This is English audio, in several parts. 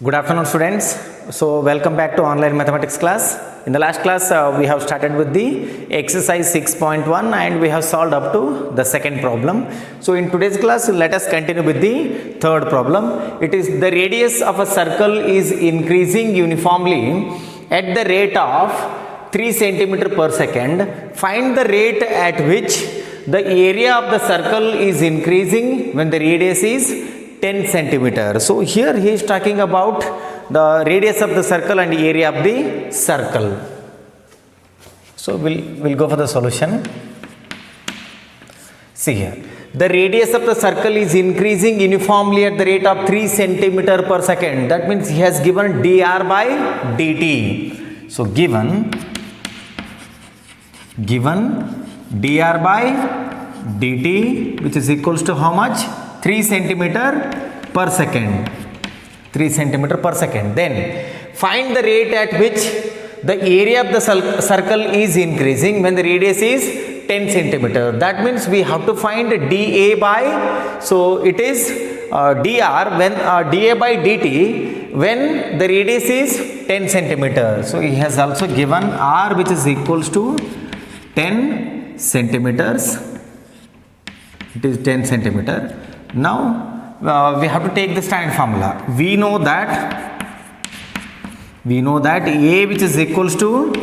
Good afternoon, students. So, welcome back to online mathematics class. In the last class, we have started with the exercise 6.1 and we have solved up to the second problem. So, in today's class, let us continue with the third problem. It is the radius of a circle is increasing uniformly at the rate of 3 centimeter per second. Find the rate at which the area of the circle is increasing when the radius is 10 centimeter. So here he is talking about the radius of the circle and area of the circle. So we'll go for the solution. See here, the radius of the circle is increasing uniformly at the rate of 3 centimeter per second. That means he has given dr by dt. So given dr by dt, which is equals to how much? 3 centimeter per second. 3 centimeter per second. Then find the rate at which the area of the circle is increasing when the radius is 10 centimeter. That means we have to find dA by, so it is dr when dA by dt when the radius is 10 centimeter. So he has also given r, which is equals to 10 centimeters. It is 10 centimeter. Now we have to take the standard formula. We know that A, which is equals to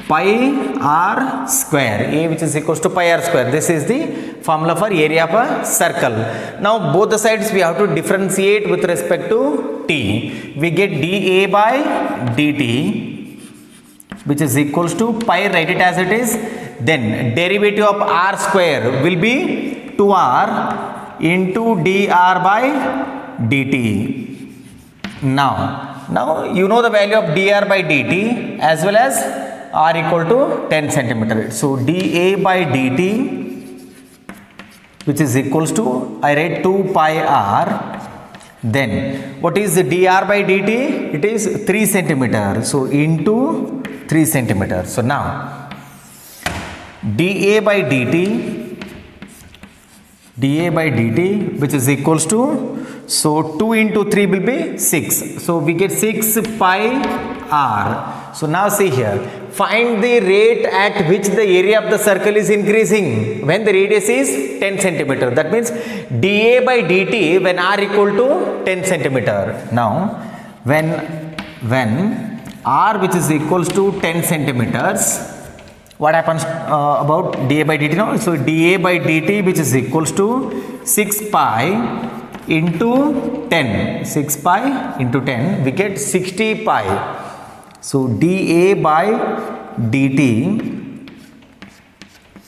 pi r square. A, which is equals to pi r square. This is the formula for area of a circle. Now both the sides we have to differentiate with respect to t. We get dA by dt, which is equals to pi. Write it as it is. Then derivative of r square will be 2r into dr by dt. Now you know the value of dr by dt as well as r equal to 10 centimeter. So dA by dt, which is equals to, I write 2 pi r. Then what is the dr by dt? It is 3 centimeter. So into 3 centimeter. So now dA by dt, which is equals to, so 2 into 3 will be 6. So we get 6 pi r. So now see here, find the rate at which the area of the circle is increasing when the radius is 10 centimeter. That means dA by dt when r equal to 10 centimeter. Now when r, which is equals to 10 centimeters, what happens about dA by dt now? So dA by dt, which is equals to 6 pi into 10. 6 pi into 10, we get 60 pi. So dA by dt,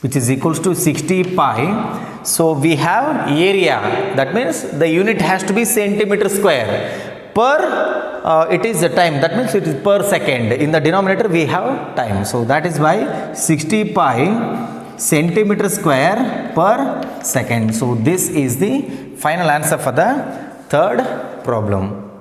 which is equals to 60 pi. So we have area. That means the unit has to be centimeter square. Per it is the time, that means it is per second. In the denominator we have time. So that is why 60 pi centimeter square per second. So this is the final answer for the third problem.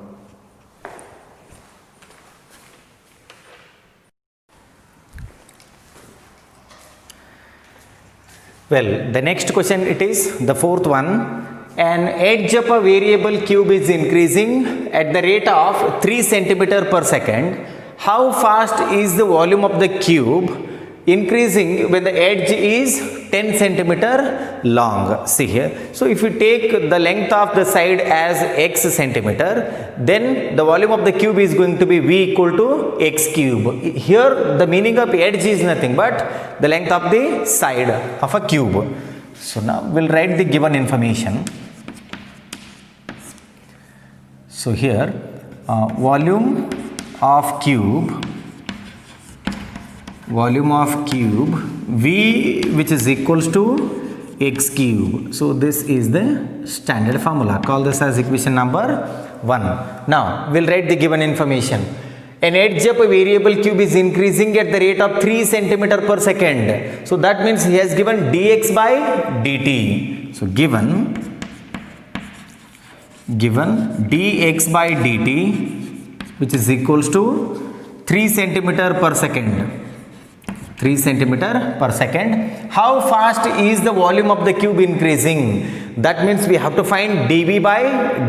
Well, the next question, it is the fourth one. An edge of a variable cube is increasing at the rate of 3 centimeter per second. How fast is the volume of the cube increasing when the edge is 10 centimeter long? See here. So if you take the length of the side as x centimeter, then the volume of the cube is going to be v equal to x cube. Here the meaning of edge is nothing but the length of the side of a cube. So now we'll write the given information. So here volume of cube v, which is equals to x cube. So this is the standard formula. Call this as equation number 1. Now we'll write the given information. An edge of a variable cube is increasing at the rate of 3 centimeter per second. So that means he has given dx by dt. So given dx by dt, which is equals to 3 centimeter per second. 3 centimeter per second. How fast is the volume of the cube increasing? That means we have to find dv by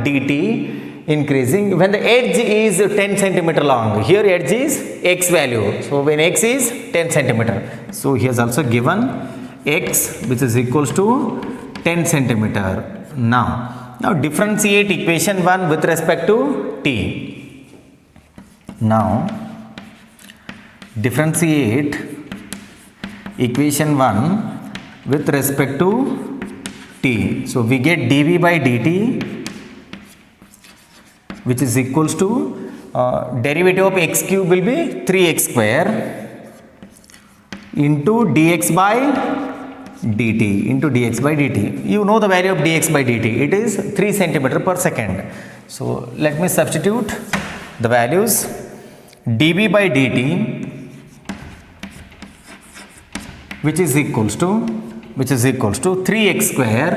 dt increasing. When the edge is 10 centimeter long, here edge is x value. So when x is 10 centimeter, so he has also given x which is equals to 10 centimeter. Now differentiate equation 1 with respect to t. Now differentiate equation 1 with respect to t. So we get dv by dt which is equals to derivative of x cube will be 3x square into dx by dt. You know the value of dx by dt. It is 3 centimeter per second. So let me substitute the values. dv by dt which is equals to 3x square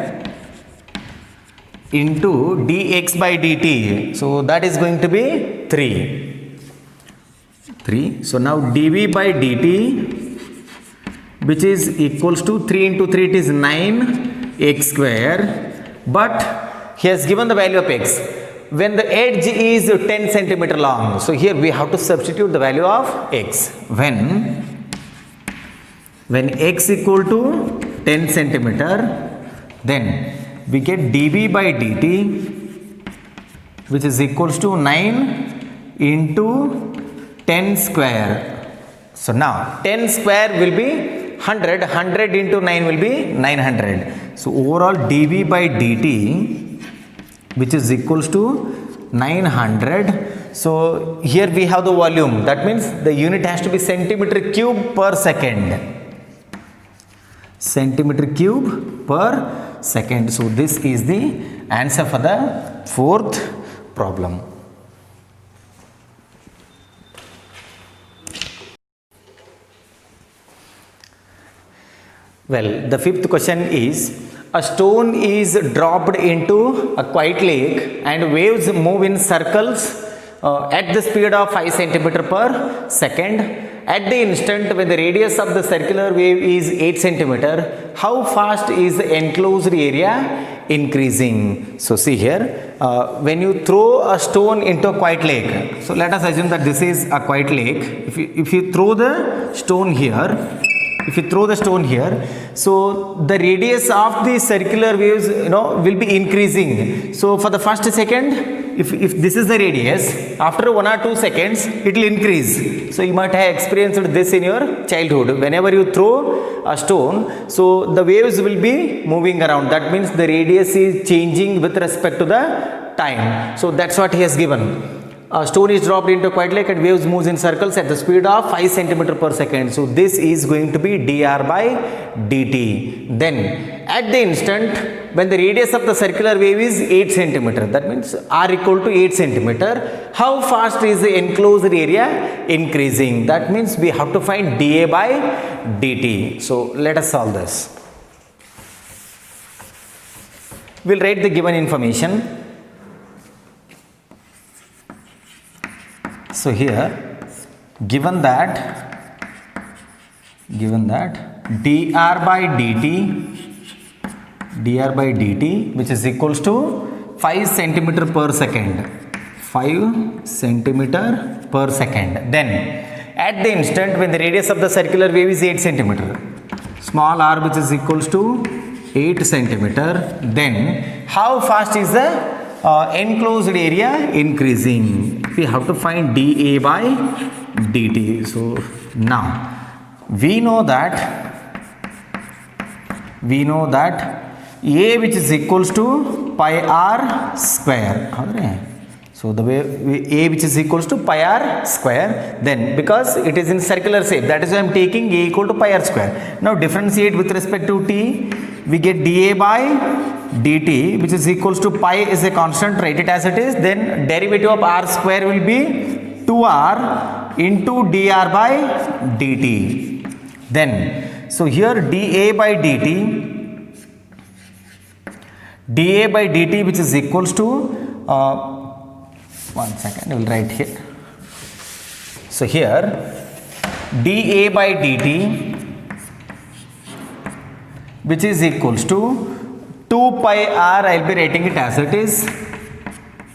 into dx by dt. So that is going to be 3. So now dv by dt which is equals to 3 into 3, it is 9x square, but he has given the value of x. When the edge is 10 centimeter long, so here we have to substitute the value of x. When x equal to 10 centimeter, then we get dv by dt which is equals to 9 into 10 square. So now 10 square will be 100 into 9 will be 900. So overall dv by dt which is equals to 900. So here we have the volume, that means the unit has to be centimeter cube per second. Centimeter cube per second. So this is the answer for the fourth problem. Well, the fifth question is, a stone is dropped into a quiet lake and waves move in circles at the speed of 5 centimeter per second. At the instant when the radius of the circular wave is 8 centimeter, how fast is the enclosed area increasing? So see here, when you throw a stone into a quiet lake, so let us assume that this is a quiet lake. If you throw the stone here, so the radius of the circular waves will be increasing. So for the first second, if this is the radius, after 1 or 2 seconds it will increase. So you might have experienced this in your childhood. Whenever you throw a stone, so the waves will be moving around. That means the radius is changing with respect to the time. So that's what he has given. A stone is dropped into a quiet lake and waves moves in circles at the speed of 5 centimeter per second. So this is going to be dr by dt. Then at the instant when the radius of the circular wave is 8 centimeter, that means r equal to 8 centimeter, how fast is the enclosed area increasing? That means we have to find dA by dt. So let us solve this. We'll write the given information. So here, given that dr by dt which is equals to 5 centimeter per second. 5 centimeter per second. Then at the instant when the radius of the circular wave is 8 centimeter, small r which is equals to 8 centimeter, then how fast is the enclosed area increasing? We have to find dA by dt. So now we know that A which is equals to pi r square. So the way A which is equals to pi r square, then because it is in circular shape, that is why I am taking A equal to pi r square. Now differentiate with respect to t, we get dA by dt which is equals to pi is a constant, write it as it is, then derivative of r square will be 2r into dr by dt. Then so here dA by dt which is equals to 1 second, I will write here. So here dA by dt which is equals to 2 pi r, I will be writing it as it is,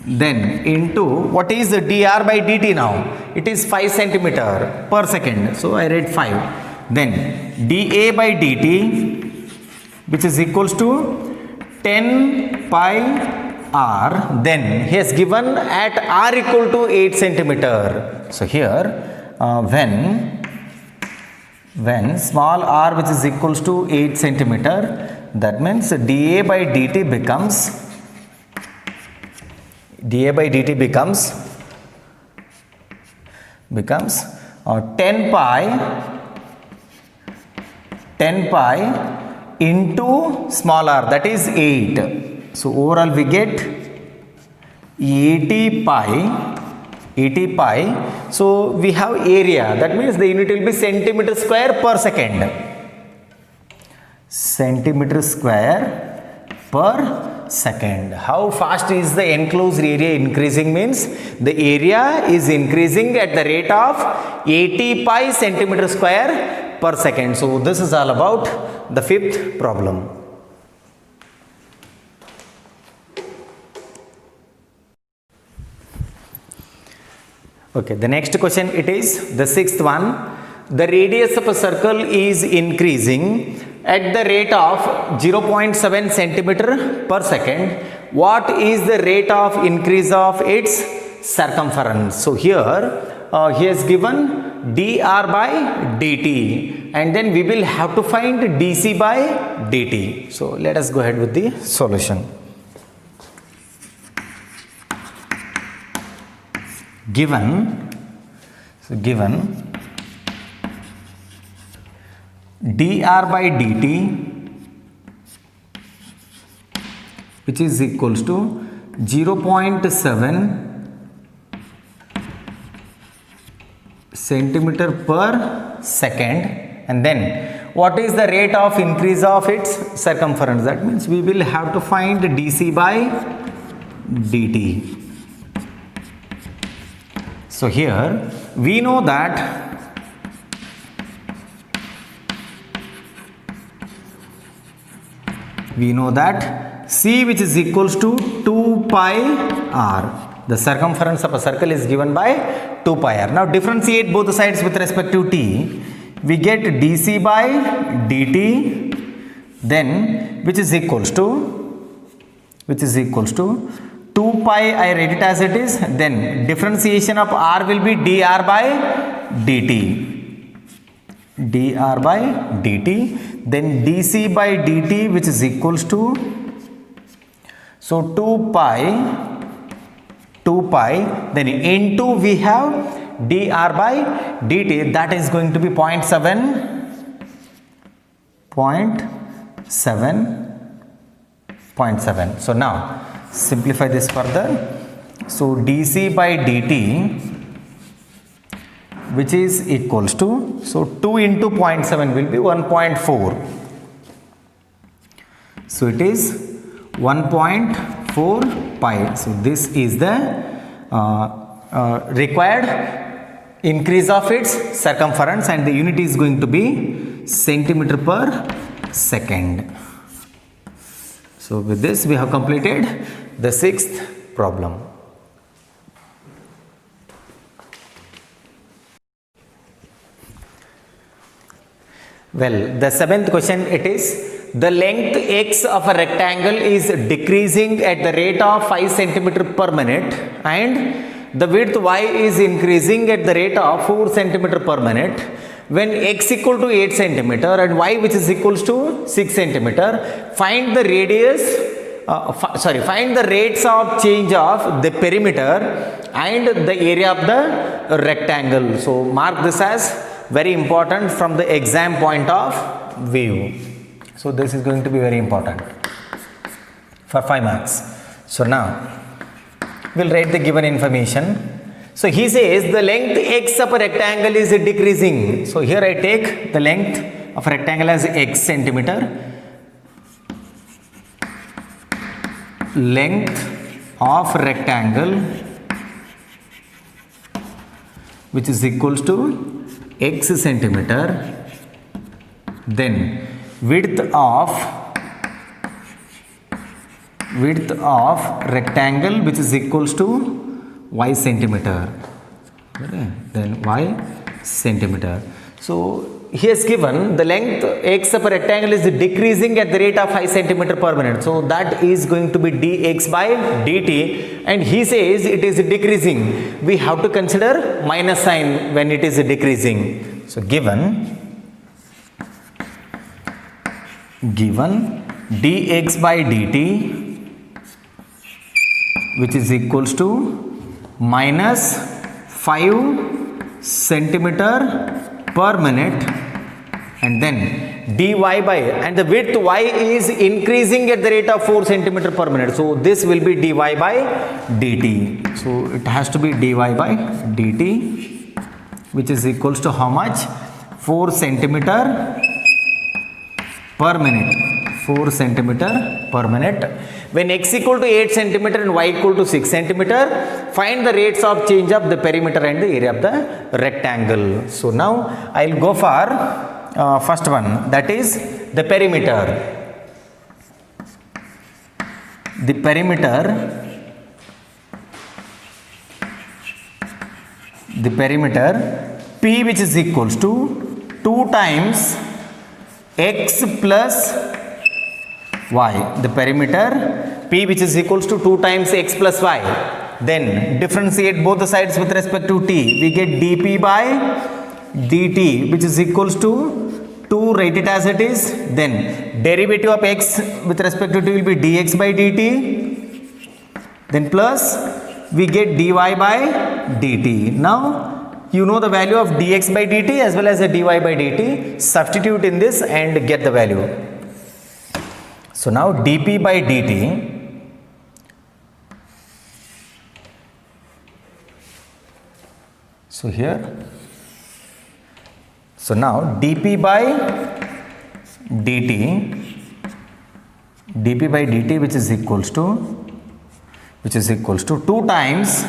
then into what is the dr by dt now? It is 5 centimeter per second. So I read 5. Then dA by dt, which is equals to 10 pi r. Then he has given at r equal to 8 centimeter. So here when small r which is equals to 8 centimeter, that means dA by dt becomes 10 pi into small r, that is 8. So overall we get 80 pi. So we have area, that means the unit will be centimeter square per second. Centimeter square per second. How fast is the enclosed area increasing? Means the area is increasing at the rate of 80 pi centimeter square per second. So this is all about the fifth problem. Okay, the next question, it is the sixth one. The radius of a circle is increasing at the rate of 0.7 centimeter per second. What is the rate of increase of its circumference? So here he has given dr by dt, and then we will have to find dc by dt. So let us go ahead with the solution. Given dr by dt, which is equals to 0.7 centimeter per second, and then what is the rate of increase of its circumference? That means we will have to find dc by dt. So here we know that C, which is equals to 2 pi r. The circumference of a circle is given by 2 pi r. Now differentiate both the sides with respect to t. We get dc by dt, then which is equals to 2 pi, I read it as it is, then differentiation of r will be dr by dt, then dc by dt, which is equals to, so 2 pi, then into we have dr by dt, that is going to be 0.7. So now simplify this further. So dc by dt, which is equals to, so 2 into 0.7 will be 1.4. So it is 1.4 pi. So this is the required increase of its circumference, and the unit is going to be centimeter per second. So with this we have completed the sixth problem. Well, the seventh question, it is the length x of a rectangle is decreasing at the rate of 5 centimeter per minute, and the width y is increasing at the rate of 4 centimeter per minute. When x equal to 8 centimeter and y which is equals to 6 centimeter, find the radius, find the rates of change of the perimeter and the area of the rectangle. So mark this as very important from the exam point of view. So this is going to be very important for 5 marks. So now we'll write the given information. So he says the length x of a rectangle is decreasing. So here I take the length of a rectangle as x centimeter. Length of rectangle, which is equals to x centimeter. Then width of width of rectangle which is equals to y centimeter. Okay. Then y centimeter. So he has given the length x of a rectangle is decreasing at the rate of 5 centimeter per minute. So that is going to be dx by dt, and he says it is decreasing. We have to consider minus sign when it is decreasing. So given dx by dt which is equals to minus 5 centimeter per minute, and then dy by, and the width y is increasing at the rate of 4 centimeter per minute. So this will be dy by dt. So it has to be dy by dt which is equals to how much? 4 centimeter per minute. 4 centimeter per minute. When x equal to 8 centimeter and y equal to 6 centimeter, find the rates of change of the perimeter and the area of the rectangle. So now I will go for first one, that is the perimeter. The perimeter P which is equals to 2 times x plus y. The perimeter P which is equals to 2 times x plus y. Then differentiate both the sides with respect to t. We get dp by dt which is equals to 2, write it as it is. Then derivative of x with respect to t will be dx by dt. Then plus we get dy by dt. Now you know the value of dx by dt as well as the dy by dt. Substitute in this and get the value. So now dp by dt so here, so now dp by dt which is equals to 2 times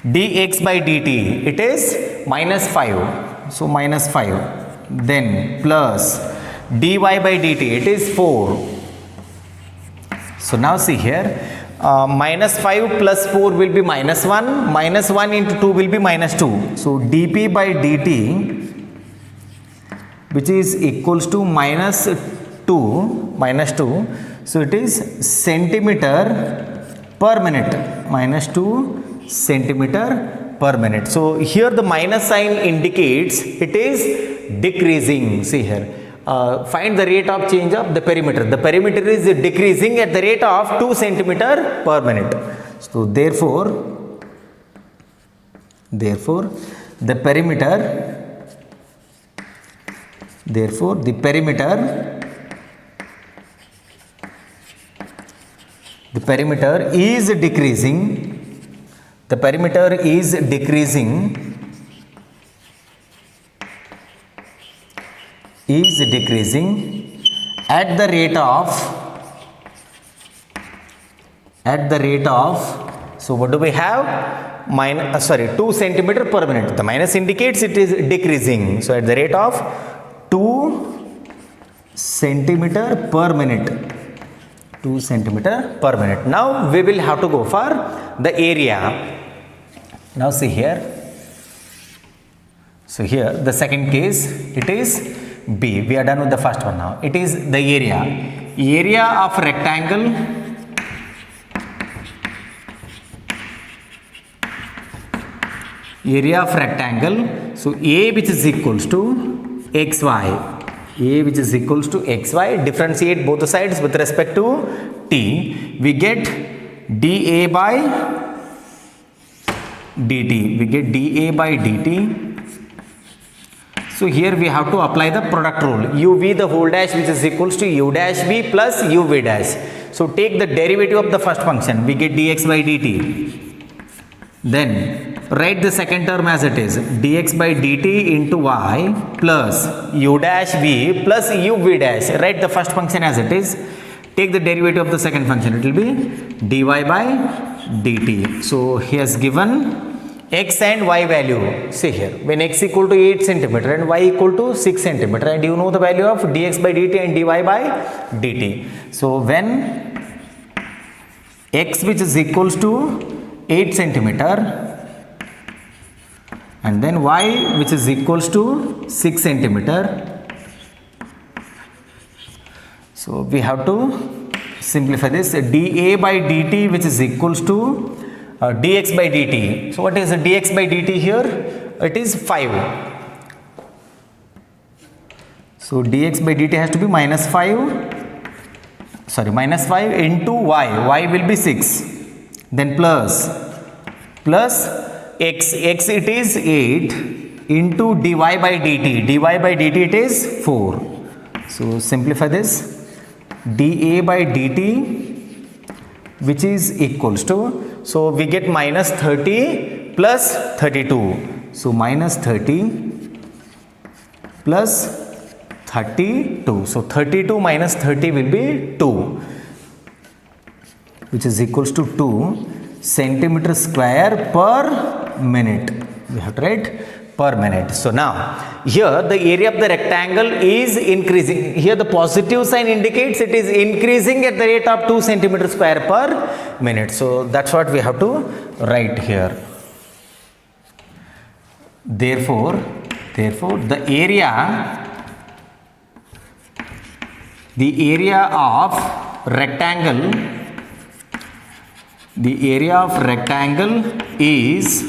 dx by dt, it is minus 5. So minus 5. Then plus dy by dt, it is 4. So now see here, minus 5 plus 4 will be minus 1, minus 1 into 2 will be minus 2. So dp by dt which is equals to minus 2, so it is centimeter per minute, minus 2 centimeter per minute. So here the minus sign indicates it is decreasing. See here, find the rate of change of the perimeter. The perimeter is decreasing at the rate of 2 centimeter per minute. So therefore the perimeter is decreasing. The perimeter is decreasing at the rate of so what do we have? 2 centimeter per minute. The minus indicates it is decreasing. So at the rate of 2 centimeter per minute. 2 centimeter per minute. Now we will have to go for the area. Now see here. So here the second case, it is B. We are done with the first one now. It is the area. Area of rectangle So A which is equals to xy. A which is equals to xy. Differentiate both the sides with respect to t. We get dA by dt. So here we have to apply the product rule. uv the whole dash which is equals to u dash v plus uv dash. So take the derivative of the first function. We get dx by dt. Then write the second term as it is. dx by dt into y plus u dash v plus uv dash. Write the first function as it is. Take the derivative of the second function. It will be dy by dt. So he has given x and y value. See here, when x equal to 8 centimeter and y equal to 6 centimeter, and you know the value of dx by dt and dy by dt. So when x which is equals to 8 centimeter, and then y which is equals to 6 centimeter. So we have to simplify this. dA by dt which is equals to dx by dt. So what is dx by dt here? It is 5. So dx by dt has to be minus 5 into y will be 6, then plus x it is 8 into dy by dt it is 4. So simplify this. dA by dt which is equals to, so we get minus 30 plus 32. So minus 30 plus 32. So 32 minus 30 will be 2, which is equals to 2 centimeter square per minute. We have to write per minute. So now here the area of the rectangle is increasing. Here the positive sign indicates it is increasing at the rate of 2 centimeter square per minute. So that's what we have to write here. Therefore the area of rectangle is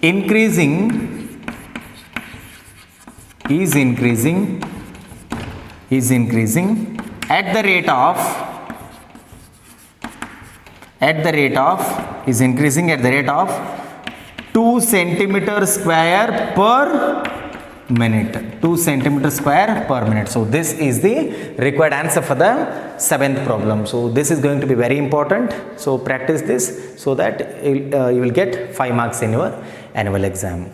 increasing at the rate of 2 centimeter square per minute. 2 centimeter square per minute. So this is the required answer for the 7th problem. So this is going to be very important. So practice this so that you will get 5 marks in your annual exam.